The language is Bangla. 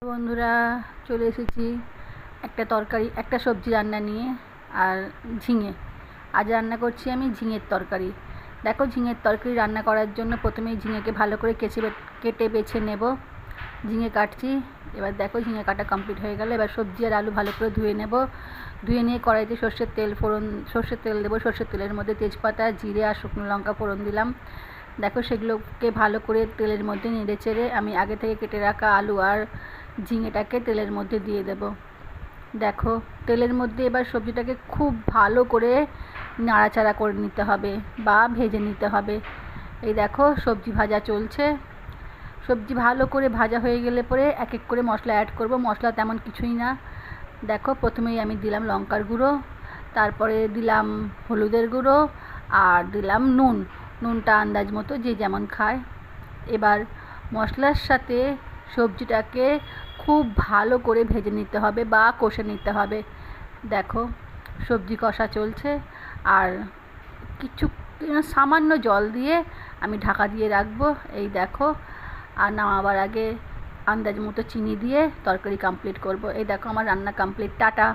বন্ধুরা, চলে এসেছি একটা তরকারি একটা সবজি রান্না নিয়ে। আর ঝিঙে আজ রান্না করছি আমি ঝিঙের তরকারি। দেখো, ঝিঙের তরকারি রান্না করার জন্য প্রথমেই ঝিঙেকে ভালো করে কেটে বেছে নেব। ঝিঙে কাটছি। এবার দেখো, ঝিঙে কাটা কমপ্লিট হয়ে গেল। এবার সবজি আর আলু ভালো করে ধুয়ে নেব। ধুয়ে নিয়ে কড়াইতে সর্ষের তেল দেবো। সর্ষের তেলের মধ্যে তেজপাতা, জিরে আর শুকনো লঙ্কা ফোড়ন দিলাম। দেখো, সেগুলোকে ভালো করে তেলের মধ্যে নেড়ে চেড়ে আমি আগে থেকে কেটে রাখা আলু আর ঝিঙেটাকে তেলের মধ্যে দিয়ে দেব। দেখো, তেলের মধ্যে এবার সবজিটাকে খুব ভালো করে নাড়াচাড়া করে নিতে হবে বা ভেজে নিতে হবে। এই দেখো, সবজি ভাজা চলছে। সবজি ভালো করে ভাজা হয়ে গেলে পরে এক এক করে মশলা অ্যাড করব। মশলা তেমন কিছুই না। দেখো, প্রথমেই আমি দিলাম লঙ্কার গুঁড়ো, তারপরে দিলাম হলুদের গুঁড়ো আর দিলাম নুনটা আন্দাজ মতো যে যেমন খায়। এবার মশলার সাথে সবজিটাকে খুব ভালো করে ভেজে নিতে হবে বা কষে নিতে হবে। দেখো, সবজি কষা চলছে আর কিছু সামান্য জল দিয়ে আমি ঢাকা দিয়ে রাখবো। এই দেখো, আর নামাবার আগে আন্দাজ মতো চিনি দিয়ে তরকারি কমপ্লিট করব। এই দেখো, আমার রান্না কমপ্লিট। টাটা।